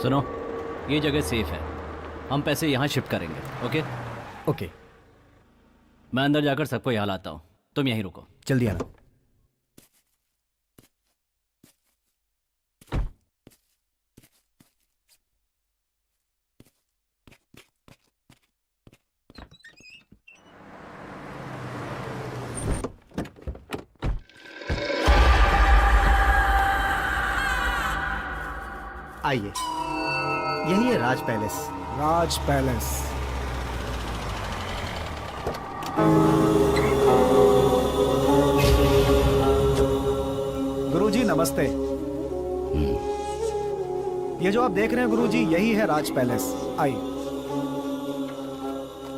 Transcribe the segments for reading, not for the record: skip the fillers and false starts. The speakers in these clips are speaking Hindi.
सुनो, ये जगह सेफ है, हम पैसे यहाँ शिफ्ट करेंगे। ओके ओके, मैं अंदर जाकर सबको यहाँ लाता हूँ, तुम यहीं रुको। जल्दी आना। आइए, यही है राज पैलेस। राज पैलेस। गुरुजी नमस्ते। ये जो आप देख रहे हैं गुरुजी, यही है राज पैलेस। आइए।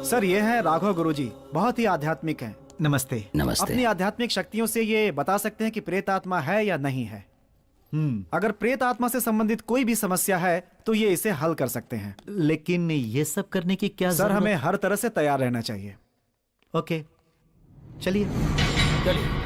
सर, ये है राघव गुरुजी, बहुत ही आध्यात्मिक हैं। नमस्ते। नमस्ते। अपनी आध्यात्मिक शक्तियों से ये बता सकते हैं कि प्रेत आत्मा है या नहीं है। अगर प्रेत आत्मा से संबंधित कोई भी समस्या है तो ये इसे हल कर सकते हैं। लेकिन ये सब करने की क्या सर, जरूरत? हमें हर तरह से तैयार रहना चाहिए। ओके, चलिए। चलिए।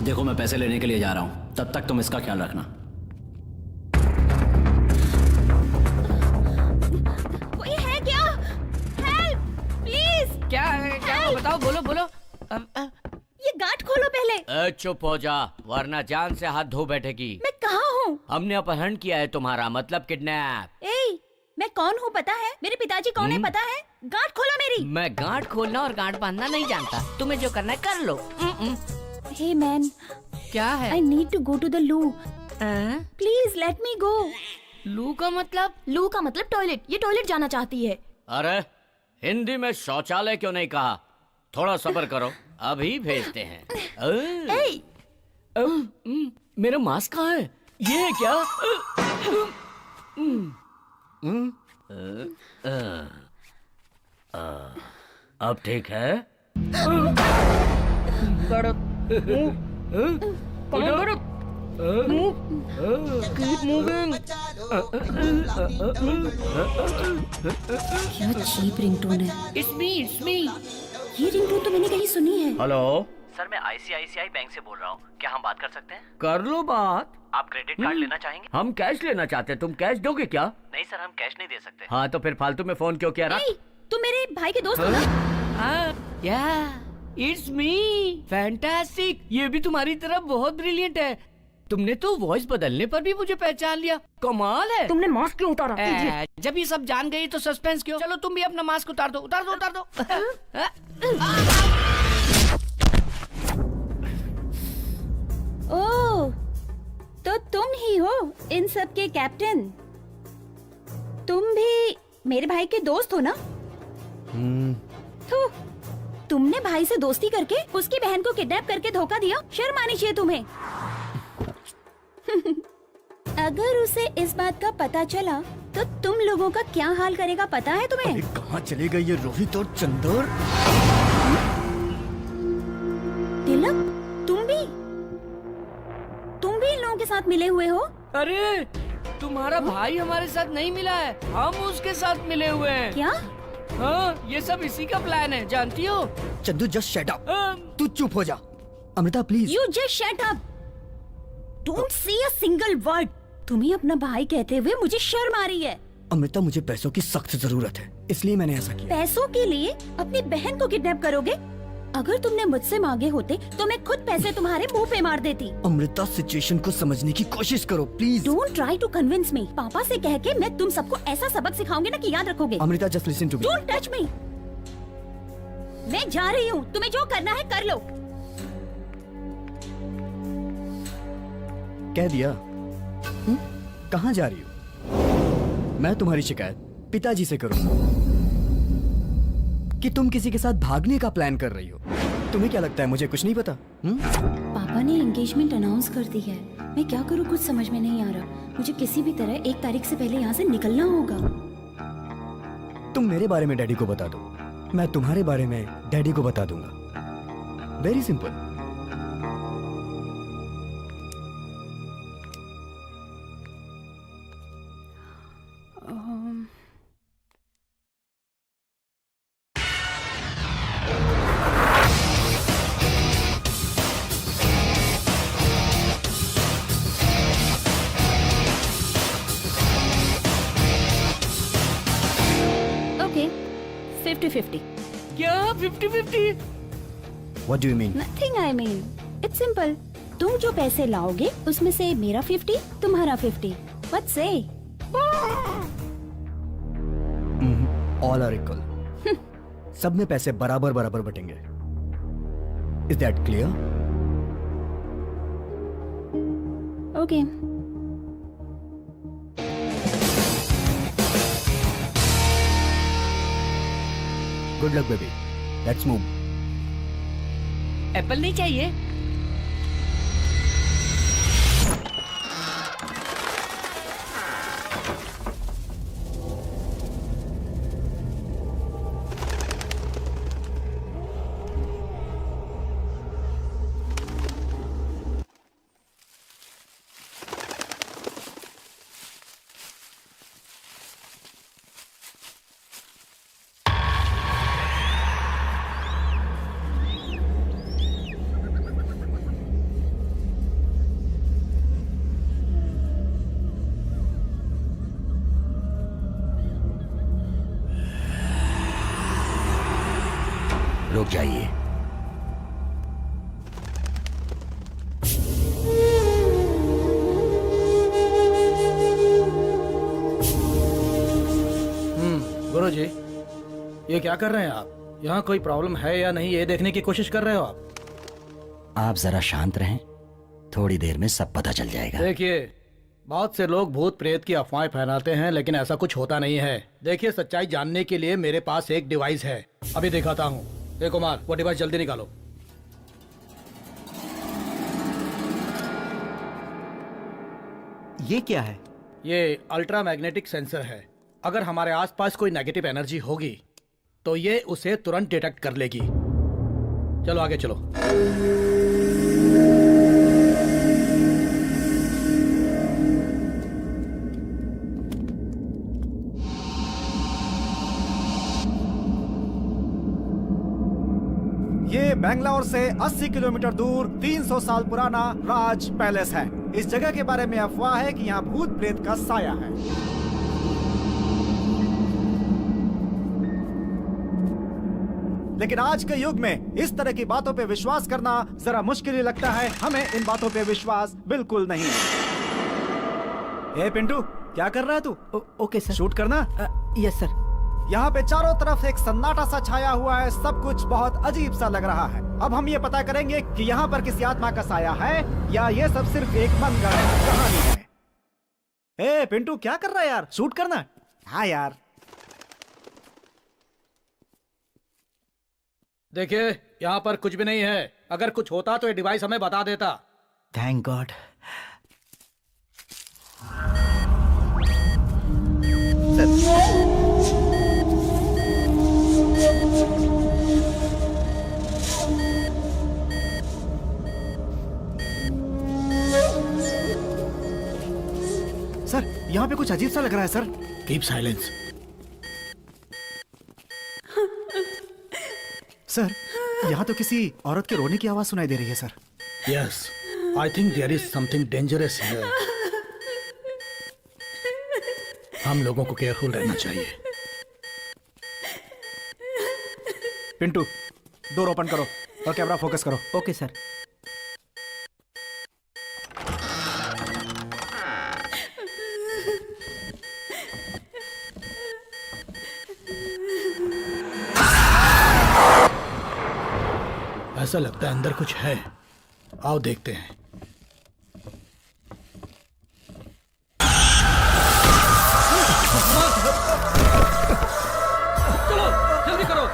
देखो, मैं पैसे लेने के लिए जा रहा हूँ, तब तक तुम इसका ख्याल रखना। कोई है क्या? Help please. क्या है? क्या हुआ? बताओ, बोलो बोलो। ये गार्ड खोलो पहले। चुप हो जा, वरना जान से हाथ धो बैठेगी। मैं कहाँ हूँ? हमने अपहरण किया है तुम्हारा, मतलब किडनैप। ए, मैं कौन हूँ पता है? मेरे पिताजी कौन है पता है? गार्ड खोलो मेरी। मैं गांठ खोलना और गांठ बांधना नहीं जानता, तुम्हें जो करना है कर लो। हे मैन, क्या है? I need to go to the loo, please let me go. Loo का मतलब? लू का मतलब टॉयलेट। ये टॉयलेट जाना चाहती है। अरे हिंदी में शौचालय क्यों नहीं कहा? थोड़ा सब्र करो, अभी भेजते हैं। ए, मेरा मास्क कहाँ है? ये है क्या? अब ठीक है? क्या चीप रिंगटोन है। It's me. ये रिंगटोन तो मैंने कहीं सुनी है। हेलो सर, मैं ICICI बैंक से बोल रहा हूँ, क्या हम बात कर सकते हैं? कर लो बात। आप क्रेडिट कार्ड लेना चाहेंगे? हम कैश लेना चाहते हैं, तुम कैश दोगे क्या? नहीं सर, हम कैश नहीं दे सकते। हाँ तो फिर फालतू में फोन क्यों किया? ए, तुम मेरे भाई के दोस्त हो ना? It's me. फैंटास्टिक, ये भी तुम्हारी तरह बहुत ब्रिलियंट है। तुमने तो वॉइस बदलने पर भी मुझे पहचान लिया, कमाल है। तुमने मास्क क्यों उतारा? जब ये सब जान गई तो सस्पेंस क्यों? चलो तुम भी अपना मास्क उतार दो। ओह, तो तुम ही हो इन सब के कैप्टन। तुम भी मेरे भाई के दोस्त हो ना? तो तुमने भाई से दोस्ती करके उसकी बहन को किडनैप करके धोखा दिया। शर्म आनी चाहिए तुम्हें। अगर उसे इस बात का पता चला तो तुम लोगों का क्या हाल करेगा पता है तुम्हें? कहाँ चले गए ये रोहित और चंदर? तिलक, तुम भी इन लोगों के साथ मिले हुए हो? अरे तुम्हारा भाई हमारे साथ नहीं मिला है, हम उसके साथ मिले हुए हैं। क्या? हाँ, ये सब इसी का प्लान है, जानती हो? Chandu just shut up. तू चुप हो जा। Amrita please. You just shut up. Don't say a single word. तुम्हें अपना भाई कहते हुए मुझे शर्म आ रही है। अमृता, मुझे पैसों की सख्त जरूरत है, इसलिए मैंने ऐसा किया। पैसों के लिए अपनी बहन को किडनैप करोगे? अगर तुमने मुझसे मांगे होते तो मैं खुद पैसे तुम्हारे मुंह पे मार देती। अमृता, सिचुएशन को समझने की कोशिश करो please. Don't try to convince me. पापा से कह के मैं तुम सबको ऐसा सबक सिखाऊंगी ना कि याद रखोगे। Amrita, just listen to me. Don't touch me. मैं जा रही हूँ, तुम्हें जो करना है कर लो। कह दिया। कहाँ जा रही हो? मैं तुम्हारी शिकायत पिताजी से करूंगा कि तुम किसी के साथ भागने का प्लान कर रही हो। तुम्हें क्या लगता है मुझे कुछ नहीं पता? पापा ने एंगेजमेंट अनाउंस कर दी है। मैं क्या करूँ कुछ समझ में नहीं आ रहा। मुझे किसी भी तरह 1 तारीख से पहले यहाँ से निकलना होगा। तुम मेरे बारे में डैडी को बता दो, मैं तुम्हारे बारे में डैडी को बता दूंगा। Very simple. ओके 50-50। क्या 50-50? What do you mean? Nothing I mean it's simple. तुम जो पैसे लाओगे उसमें से मेरा 50, तुम्हारा 50। What say? All are equal. सब में पैसे बराबर बराबर बटेंगे। Is that clear? Okay good luck baby, let's move. Apple नहीं चाहिए? रुक जाइए। गुरुजी, ये क्या कर रहे हैं आप? यहाँ कोई प्रॉब्लम है या नहीं ये देखने की कोशिश कर रहे हो आप? आप जरा शांत रहें, थोड़ी देर में सब पता चल जाएगा। देखिए, बहुत से लोग भूत प्रेत की अफवाहें फैलाते हैं, लेकिन ऐसा कुछ होता नहीं है। देखिए, सच्चाई जानने के लिए मेरे पास एक डिवाइस है, अभी दिखाता हूँ। ए कुमार, वो डिवाइस जल्दी निकालो। ये क्या है? ये अल्ट्रा मैग्नेटिक सेंसर है। अगर हमारे आसपास कोई नेगेटिव एनर्जी होगी तो ये उसे तुरंत डिटेक्ट कर लेगी। चलो आगे चलो। ये बेंगलोर से 80 किलोमीटर दूर 300 साल पुराना राज पैलेस है। इस जगह के बारे में अफवाह है कि यहाँ भूत प्रेत का साया है। लेकिन आज के युग में इस तरह की बातों पे विश्वास करना जरा मुश्किल ही लगता है। हमें इन बातों पे विश्वास बिल्कुल नहीं है। ए पिंटू, क्या कर रहा है तू? Okay sir. शूट करना। Yes sir. यहाँ पे चारों तरफ एक सन्नाटा सा छाया हुआ है, सब कुछ बहुत अजीब सा लग रहा है। अब हम ये पता करेंगे कि यहाँ पर किसी आत्मा का साया है या ये सब सिर्फ एक मनगढ़ंत कहानी है। ए पिंटू, क्या कर रहा है यार? शूट करना। हाँ यार। देखिए, यहाँ पर कुछ भी नहीं है। अगर कुछ होता तो ये डिवाइस हमें बता देता। Thank God. सर, यहाँ पे कुछ अजीब सा लग रहा है सर। Keep silence. सर, यहाँ तो किसी औरत के रोने की आवाज सुनाई दे रही है sir. Yes, I think there is something dangerous here. हम लोगों को केयरफुल रहना चाहिए। पिंटू, डोर ओपन करो और कैमरा फोकस करो। Okay sir. ऐसा लगता है अंदर कुछ है। आओ देखते हैं। चलो जल्दी करो।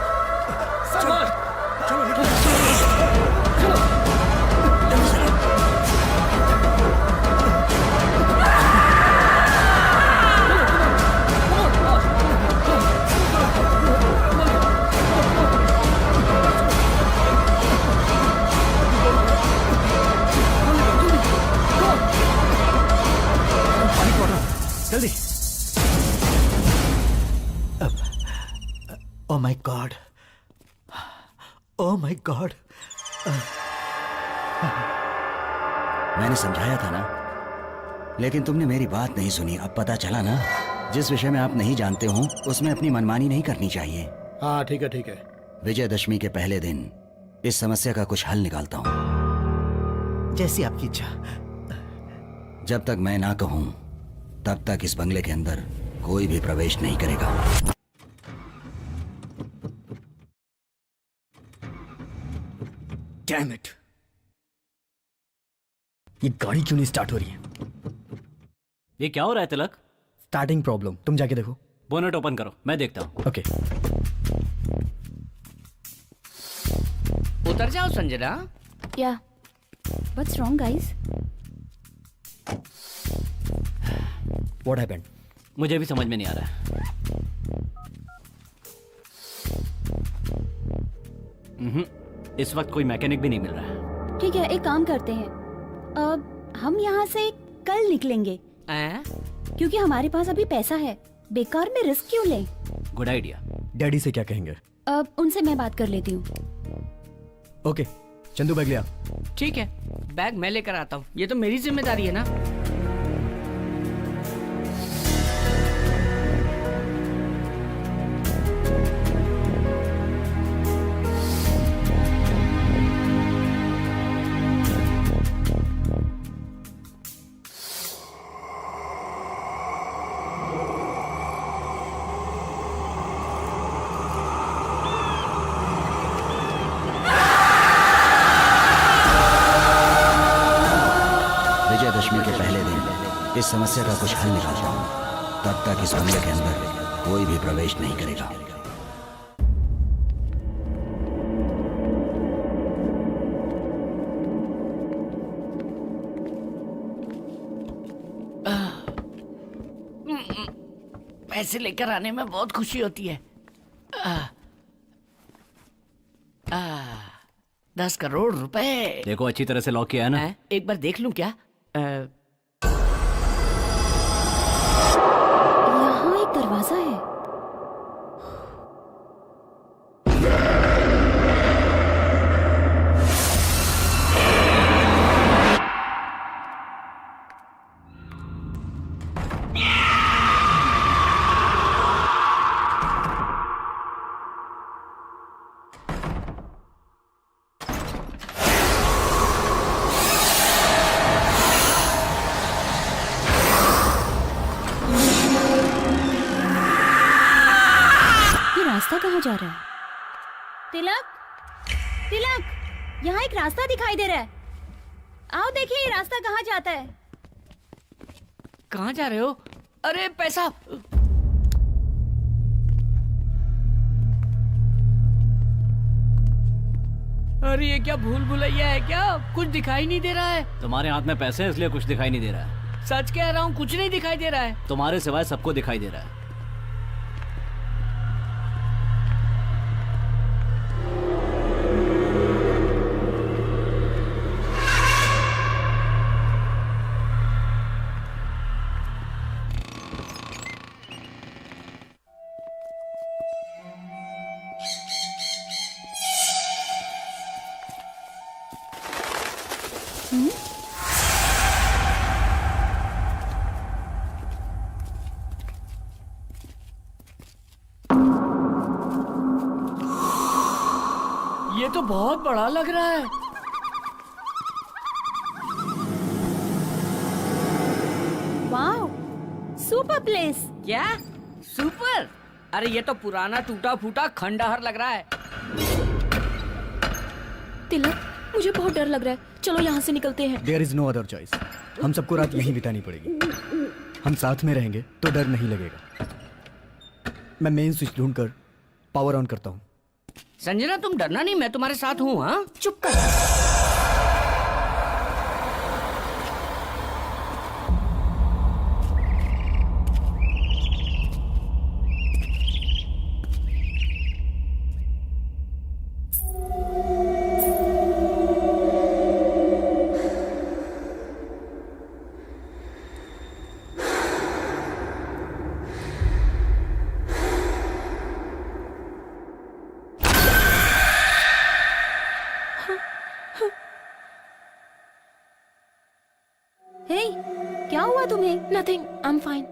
चलो निकलो। जल्दी। Oh my God, oh my God. मैंने समझाया था ना, लेकिन तुमने मेरी बात नहीं सुनी। अब पता चला ना, जिस विषय में आप नहीं जानते हो उसमें अपनी मनमानी नहीं करनी चाहिए। हाँ ठीक है ठीक है। विजयदशमी के पहले दिन इस समस्या का कुछ हल निकालता हूँ। जैसी आपकी इच्छा। जब तक मैं ना कहूं तब तक इस बंगले के अंदर कोई भी प्रवेश नहीं करेगा। डैम इट, ये गाड़ी क्यों नहीं स्टार्ट हो रही है? ये क्या हो रहा है तिलक? स्टार्टिंग प्रॉब्लम, तुम जाके देखो। बोनट ओपन करो, मैं देखता हूँ। ओके। उतर जाओ संजना। या what's wrong guys? What happened? मुझे भी समझ में नहीं आ रहा है। इस वक्त कोई मैकेनिक भी नहीं मिल रहा है। ठीक है, एक काम करते हैं, अब हम यहाँ से कल निकलेंगे, क्योंकि हमारे पास अभी पैसा है। बेकार में रिस्क क्यों लें? Good idea. डैडी से क्या कहेंगे? अब उनसे मैं बात कर लेती हूँ। ओके, चंदू बैग ले आ। ठीक है, बैग मैं लेकर आता हूँ, ये तो मेरी जिम्मेदारी है ना। विजयदशमी के पहले दिन इस समस्या का कुछ हल निकालता हूँ। तब तक इस बंगले के अंदर कोई भी प्रवेश नहीं करेगा। पैसे लेकर आने में बहुत खुशी होती है। 10 करोड़ रुपए। देखो अच्छी तरह से लॉक किया है ना? एक बार देख लूं क्या? यहाँ एक दरवाजा है। रास्ता कहाँ जा रहा है? तिलक, तिलक, यहाँ एक रास्ता दिखाई दे रहा है। आओ देखिए ये रास्ता कहाँ जाता है। कहाँ जा रहे हो? अरे पैसा। अरे ये क्या भूल भुलैया है क्या? कुछ दिखाई नहीं दे रहा है। तुम्हारे हाथ में पैसे हैं इसलिए कुछ दिखाई नहीं दे रहा है। सच कह रहा हूँ, कुछ नहीं दिखाई दे रहा है। तुम्हारे सिवाय सबको दिखाई दे रहा है। ये तो बहुत बड़ा लग रहा है। Wow, super place. क्या सुपर? अरे ये तो पुराना टूटा फूटा खंडहर लग रहा है। तिलक, मुझे बहुत डर लग रहा है, चलो यहाँ से निकलते हैं। There is no other choice. हम सबको रात यहीं बितानी पड़ेगी। हम साथ में रहेंगे तो डर नहीं लगेगा। मैं मेन स्विच ढूंढकर पावर ऑन करता हूँ। संजना तुम डरना नहीं, मैं तुम्हारे साथ हूँ। हाँ चुप कर। तुम्हें? Nothing, I am fine.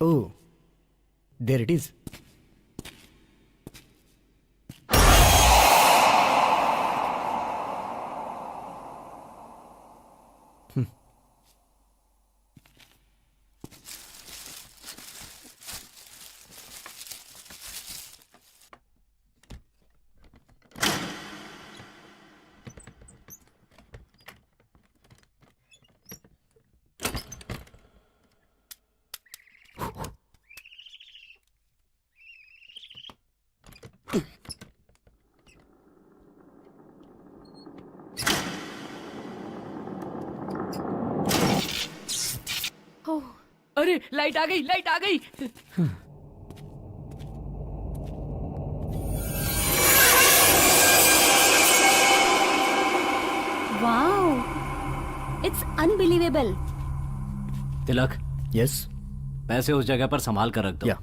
Oh, there it is. अरे लाइट आ गई, लाइट आ गई। Wow, it's unbelievable. Tilak, yes. पैसे उस जगह पर संभाल कर रख दो। या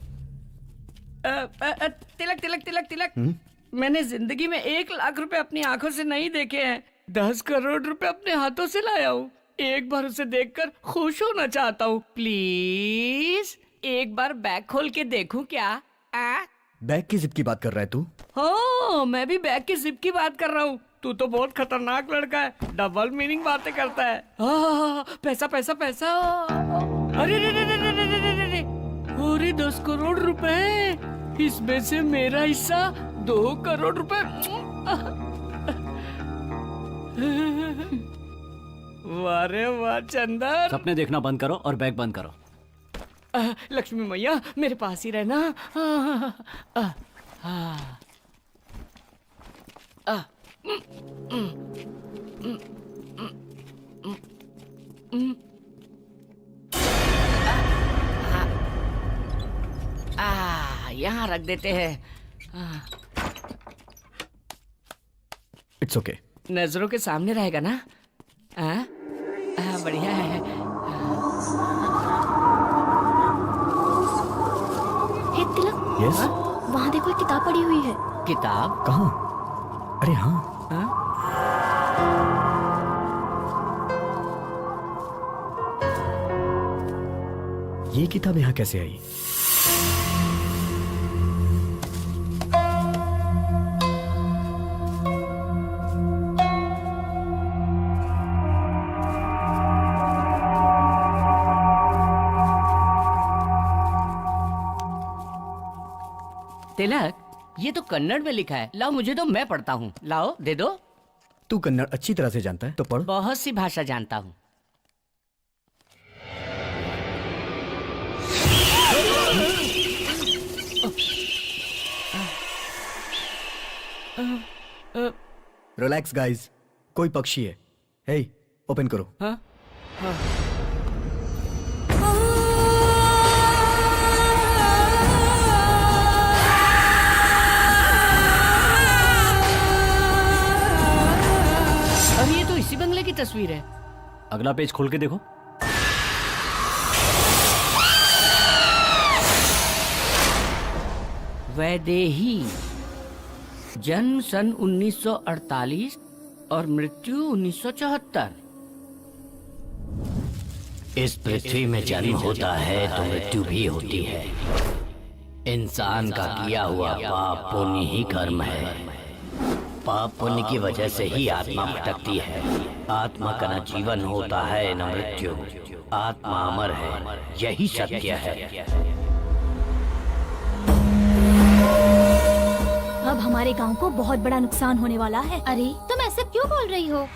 तिलक तिलक तिलक तिलक, मैंने जिंदगी में 1 लाख रुपए अपनी आंखों से नहीं देखे हैं। 10 करोड़ रुपए अपने हाथों से लाया हूँ। एक बार उसे देखकर खुश होना चाहता हूँ। प्लीज एक बार बैग खोल के देखूं क्या? बैग की जिप की बात कर रहा है तू? हाँ, मैं भी बैग की जिप की बात कर रहा हूँ। तू तो बहुत खतरनाक लड़का है, डबल मीनिंग बातें करता है। पैसा पैसा पैसा। अरे रे रे रे रे रे रे रे रे। अरे 10 करोड़ रुपए, इसमें से मेरा हिस्सा 2 करोड़ रुपए। वाह रे वाह चंदन। सपने देखना बंद करो और बैग बंद करो। लक्ष्मी मैया मेरे पास ही रहना। यहाँ रख देते हैं। It's okay. नजरों के सामने रहेगा ना? बढ़िया है। हे तिलक, यस। वहाँ देखो एक किताब पड़ी हुई है। किताब? कहाँ? अरे हाँ। ये किताब यहाँ कैसे आई? तिलक, ये तो कन्नड़ में लिखा है। लाओ मुझे दो, मैं पढ़ता हूँ। लाओ दे दो। तू कन्नड़ अच्छी तरह से जानता है तो पढ़। बहुत सी भाषा जानता हूँ। रिलैक्स गाइस, कोई पक्षी है। हे, ओपन करो। हाँ? अरे ये तो इसी बंगले की तस्वीर है। अगला पेज खोल के देखो। वैदेही, जन्म सन 1948 और मृत्यु 1974। इस पृथ्वी में जन्म होता है तो मृत्यु भी होती है। इंसान का किया हुआ पाप पुण्य ही कर्म है। पाप पुण्य की वजह से ही आत्मा भटकती है। आत्मा का न जीवन होता है न मृत्यु। आत्मा अमर है, यही सत्य है। अब हमारे गांव को बहुत बड़ा नुकसान होने वाला है। अरे तुम ऐसे क्यों बोल रही हो?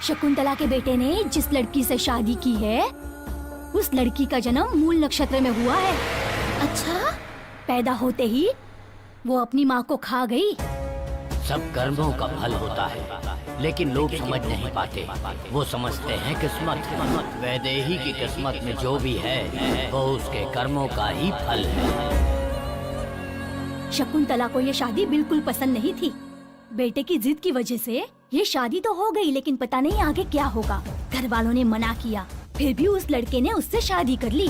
शकुंतला के बेटे ने जिस लड़की से शादी की है, उस लड़की का जन्म मूल नक्षत्र में हुआ है। अच्छा? पैदा होते ही वो अपनी माँ को खा गई। सब कर्मों का फल होता है, लेकिन लोग समझ नहीं पाते। वो समझते हैं किस्मत। वैदेही की किस्मत में जो भी है वो उसके कर्मों का ही फल है। शकुंतला को ये शादी बिल्कुल पसंद नहीं थी। बेटे की जिद की वजह से ये शादी तो हो गई, लेकिन पता नहीं आगे क्या होगा। घर वालों ने मना किया, फिर भी उस लड़के ने उससे शादी कर ली।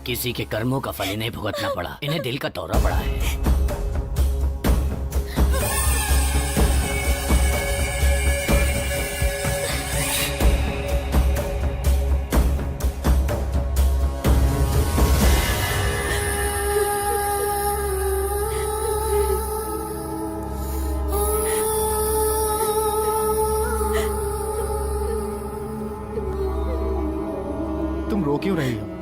किसी के कर्मों का फल इन्हें भुगतना पड़ा। इन्हें दिल का दौरा पड़ा है। तुम रो क्यों रही हो?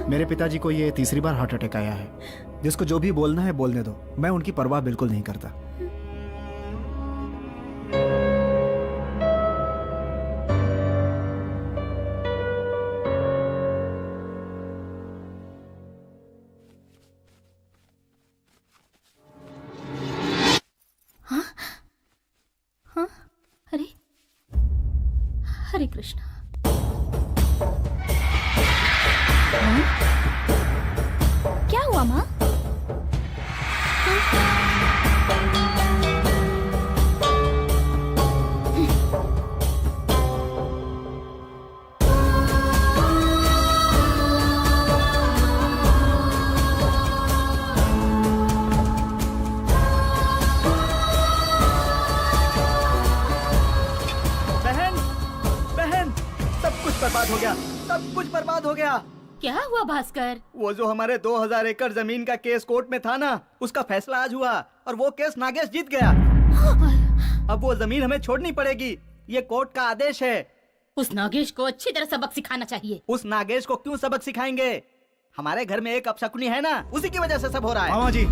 मेरे पिताजी को ये तीसरी बार हार्ट अटैक आया है। जिसको जो भी बोलना है बोलने दो, मैं उनकी परवाह बिल्कुल नहीं करता। अरे हरे कृष्णा। क्या हुआ माँ? बहन, बहन, सब कुछ बर्बाद हो गया, सब कुछ बर्बाद हो गया। क्या हुआ भास्कर? वो जो हमारे 2000 एकड़ जमीन का केस कोर्ट में था ना, उसका फैसला आज हुआ और वो केस नागेश जीत गया। अब वो जमीन हमें छोड़नी पड़ेगी, ये कोर्ट का आदेश है। उस नागेश को अच्छी तरह सबक सिखाना चाहिए। उस नागेश को क्यों सबक सिखाएंगे? हमारे घर में एक अपशकुनी है ना, उसी की वजह से सब हो रहा है। मामा जी,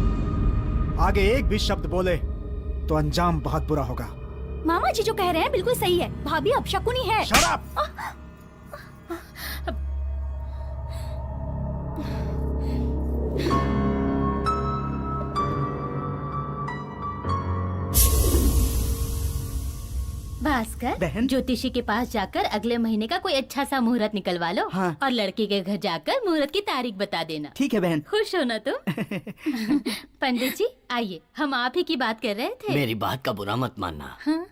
आगे एक भी शब्द बोले तो अंजाम बहुत बुरा होगा। मामा जी जो कह रहे हैं बिल्कुल सही है। भाभी अपशकुनी है। Shut up! भास्कर, बहन? ज्योतिषी के पास जाकर अगले महीने का कोई अच्छा सा मुहूर्त निकलवा लो। हाँ। और लड़के के घर जाकर मुहूर्त की तारीख बता देना। ठीक है बहन। खुश हो ना तुम? पंडित जी आइए, हम आप ही की बात कर रहे थे। मेरी बात का बुरा मत मानना। हाँ?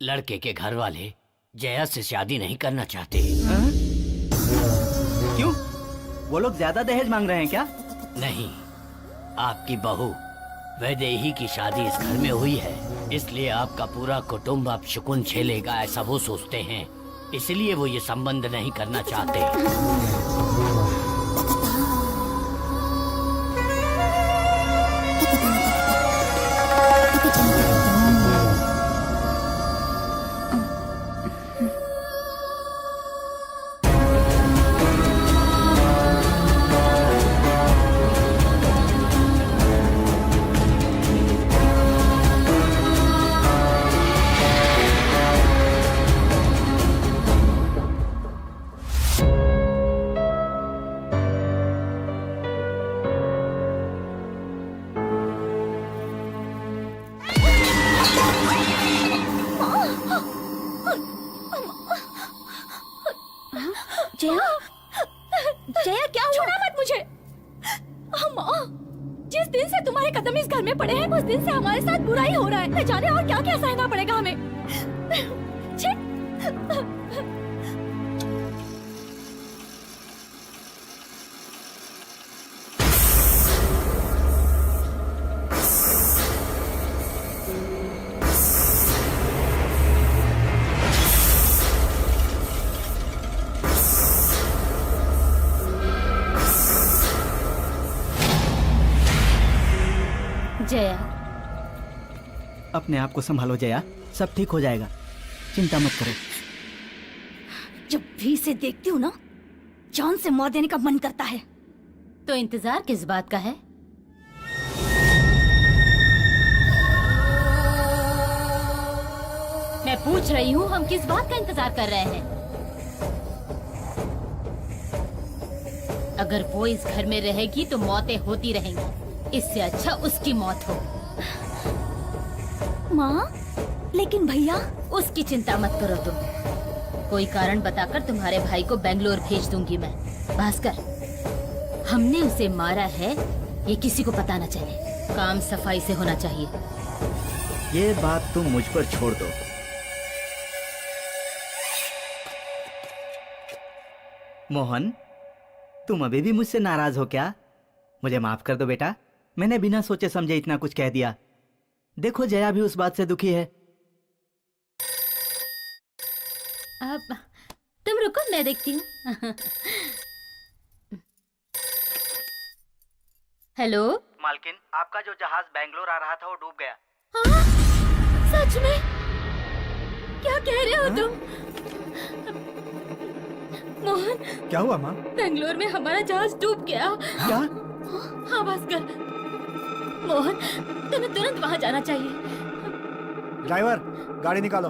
लड़के के घर वाले जया से शादी नहीं करना चाहते। क्यों? वो लोग ज्यादा दहेज मांग रहे हैं क्या? नहीं, आपकी बहू वैदेही की शादी इस घर में हुई है, इसलिए आपका पूरा कुटुंब अब शकुन झेलेगा, ऐसा वो सोचते हैं। इसलिए वो ये संबंध नहीं करना चाहते। जया, जया क्या हुआ? छोड़ा मत मुझे। माँ, जिस दिन से तुम्हारे कदम इस घर में पड़े हैं, उस दिन से हमारे साथ बुरा ही हो रहा है। न जाने और क्या क्या सहना पड़ेगा हमें। छी! जया, अपने आप को संभालो जया, सब ठीक हो जाएगा, चिंता मत करो। जब भी इसे देखती हूँ ना, जान से मार देने का मन करता है। तो इंतजार किस बात का है? मैं पूछ रही हूँ, हम किस बात का इंतजार कर रहे हैं? अगर वो इस घर में रहेगी तो मौतें होती रहेंगी। इससे अच्छा उसकी मौत हो। माँ, लेकिन भैया? उसकी चिंता मत करो तुम। कोई कारण बताकर तुम्हारे भाई को बेंगलोर भेज दूंगी मैं। भास्कर, हमने उसे मारा है, ये किसी को पता न चले। काम सफाई से होना चाहिए। ये बात तुम मुझ पर छोड़ दो। मोहन, तुम अभी भी मुझसे नाराज हो क्या? मुझे माफ कर दो बेटा, मैंने बिना सोचे समझे इतना कुछ कह दिया। देखो जया भी उस बात से दुखी है। अब तुम रुको, मैं देखती हूँ। हेलो मालकिन, आपका जो जहाज बेंगलोर आ रहा था वो डूब गया। हाँ? सच में? क्या कह रहे हो तुम? मोहन, क्या हुआ माँ? बेंगलोर में हमारा जहाज डूब गया। क्या? हाँ भास्कर, मोहन तुम्हें तुरंत वहाँ जाना चाहिए। ड्राइवर, गाड़ी निकालो।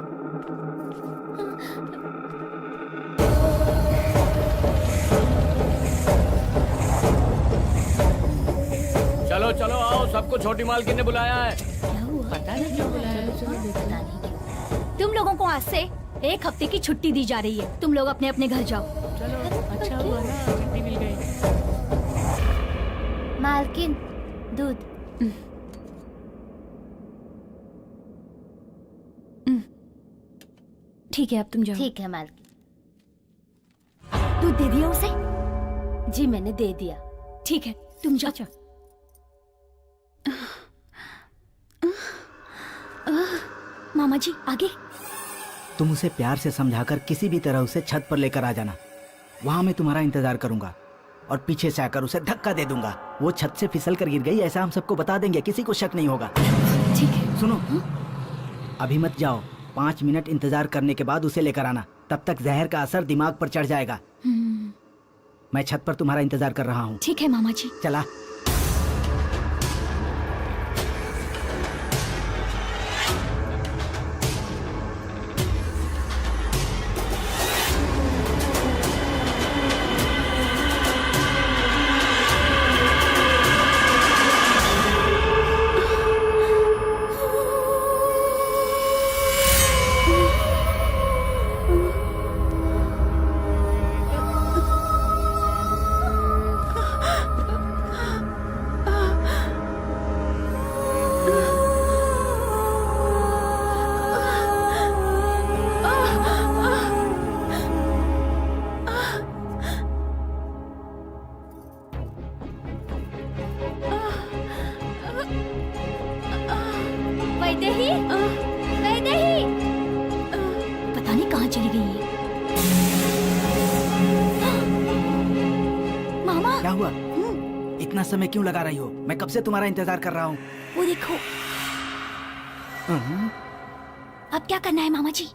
चलो चलो आओ, सबको छोटी मालकिन ने बुलाया है। क्या हुआ? पता नहीं क्यों बुलाया। पता नहीं क्यों। तुम लोगों को आज से 1 हफ्ते की छुट्टी दी जा रही है। तुम लोग अपने अपने घर जाओ। चलो अच्छा हुआ ना, छुट्टी मिल गई। मालकिन, दूध। ठीक है, अब तुम जाओ। ठीक है मालकिन। दूध दे दिया उसे? जी मैंने दे दिया। ठीक है, तुम जाओ। अच्छा। मामा जी, आगे। तुम उसे प्यार से समझाकर किसी भी तरह उसे छत पर लेकर आ जाना। वहां मैं तुम्हारा इंतजार करूंगा और पीछे से आकर उसे धक्का दे दूंगा। वो छत से फिसल कर गिर गई ऐसा हम सबको बता देंगे, किसी को शक नहीं होगा। ठीक है। सुनो, अभी मत जाओ, 5 मिनट इंतजार करने के बाद उसे लेकर आना। तब तक जहर का असर दिमाग पर चढ़ जाएगा। मैं छत पर तुम्हारा इंतजार कर रहा हूँ। ठीक है मामा जी। चला। वैदेही, वैदेही, पता नहीं कहाँ चली गई है। मामा, क्या हुआ? इतना समय क्यों लगा रही हो? मैं कब से तुम्हारा इंतजार कर रहा हूँ। वो देखो। अब क्या करना है मामा जी?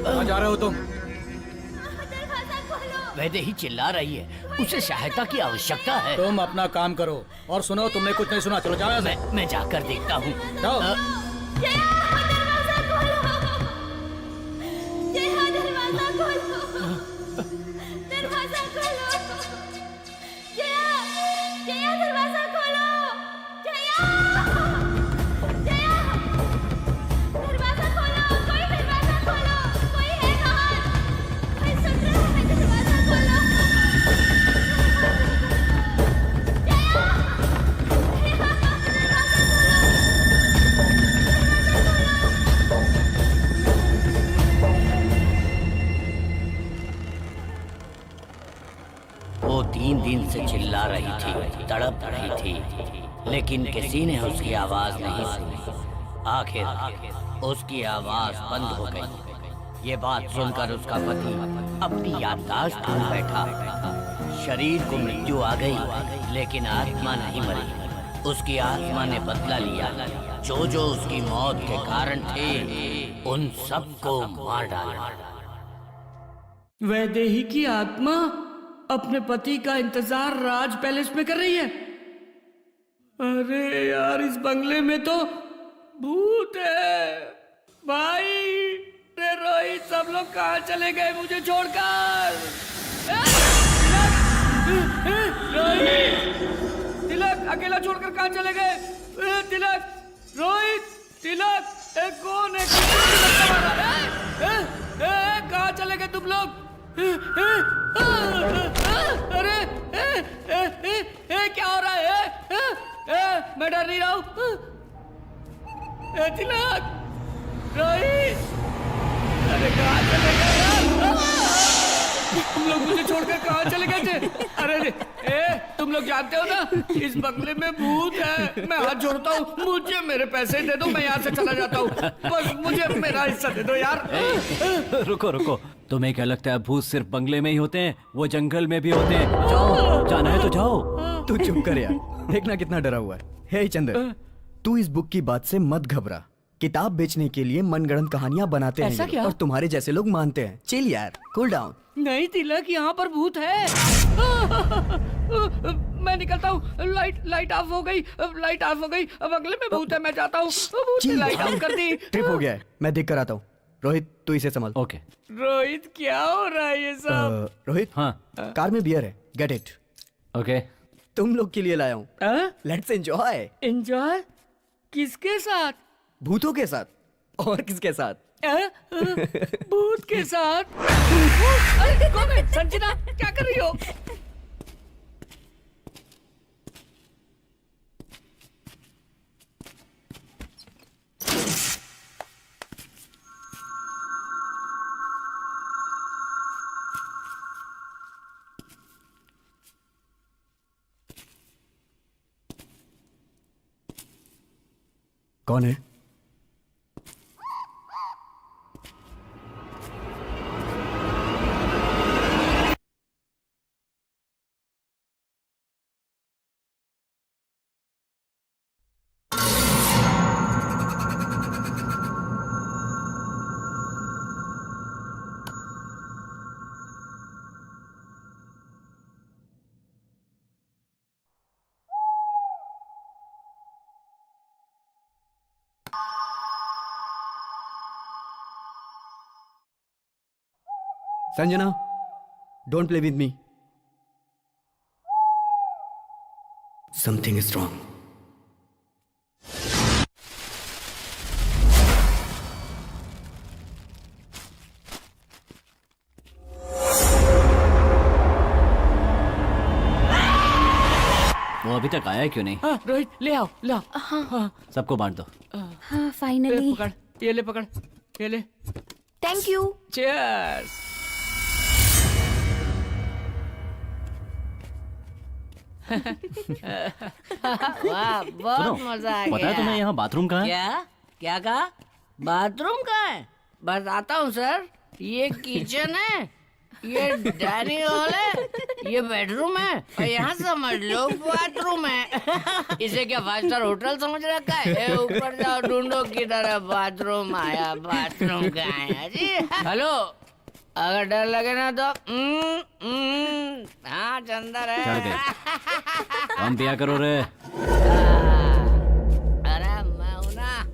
कहाँ जा रहे हो तुम? वैदेही चिल्ला रही है, उसे सहायता की आवश्यकता है। तुम अपना काम करो। और सुनो, तुमने कुछ नहीं सुना, चलो जाओ यहाँ से। मैं जाकर देखता हूँ। जाओ। वो 3 दिन से चिल्ला रही थी, तड़प रही थी, लेकिन किसी ने उसकी आवाज नहीं सुनी। आखिर उसकी आवाज बंद हो गई। ये बात सुनकर उसका पति अपनी याददाश्त खो बैठा। शरीर को मृत्यु आ गई, लेकिन आत्मा नहीं मरी। उसकी आत्मा ने बदला लिया। जो जो उसकी मौत के कारण थे, उन सबको मार डाला। वैदेही की आत्मा अपने पति का इंतजार राज पैलेस में कर रही है। अरे यार, इस बंगले में तो भूत है। भाई रे रोहित, सब लोग कहाँ चले गए मुझे छोड़कर? रोहित, तिलक अकेला छोड़कर कहाँ चले गए? तिलक, रोहित, तिलक, कौन है? कहाँ चले गए तुम लोग? अरे क्या हो रहा है? मैं डर नहीं रहा हूँ। तिलक, रोहित, अरे कहाँ चले गए? तुम लोग मुझे छोड़कर कहाँ चले गए थे? अरे तुम लोग जानते हो ना, इस बंगले में भूत है। मैं हाथ जोड़ता हूँ, मुझे मेरे पैसे दे दो, मैं यहाँ से चला जाता हूँ। बस मुझे मेरा हिस्सा दे दो यार। रुको रुको, तुम्हें क्या लगता है भूत सिर्फ बंगले में ही होते हैं? वो जंगल में भी होते हैं। जाओ, जाना है तो जाओ। तू चुप कर यार, देखना कितना डरा हुआ है। हे चंद्र, तू इस बुक की बात से मत घबरा। किताब बेचने के लिए मनगढ़ंत कहानियां बनाते हैं ऐसा ये, क्या? और तुम्हारे जैसे लोग मानते हैं। चिल यार, कूल डाउन। नहीं तिलक, यहाँ पर भूत है। मैं निकलता हूँ। लाइट ऑफ हो गई, लाइट ऑफ हो गई। अब अगले में भूत है, मैं जाता हूँ। भूत ने लाइट ऑफ कर दी। ट्रिप हो गया है, मैं देख कर आता हूँ। रोहित, तू इसे संभाल। ओके। रोहित, क्या हो रहा है ये सब? रोहित, हाँ। कार में बियर है, गेट इट। ओके। तुम लोग के लिए लाया हूँ, लेट्स एंजॉय। एंजॉय? किसके साथ? भूतों के साथ। और किसके साथ? भूत के साथ? अरे कौन है? संजना, क्या कर रही हो? कौन है? Sanjana, don't play with me. Something is wrong. वो अभी तक आया क्यों नहीं? रोहित, ले आओ, ले आओ। हाँ, सबको बांट दो। हाँ फाइनली। पकड़, ये ले, पकड़, ये ले। Thank you. चीयर्स। वाह, बहुत मजा आ गया। पता है तुम्हें यहाँ बाथरूम कहाँ है? क्या कहा? बाथरूम कहाँ है? बताता हूँ सर। ये किचन है, ये डाइनिंग हॉल है, ये बेडरूम है, और यहाँ समझ लो बाथरूम है। इसे क्या 5 स्टार होटल समझ रखा है? ऊपर जाओ, ढूंढो किधर बाथरूम आया। बाथरूम कहाँ है जी? हेलो, अगर डर लगे ना तो हाँ चंदर है। चढ़ गए। कम पिया करो रे। अरे मैं हूं ना।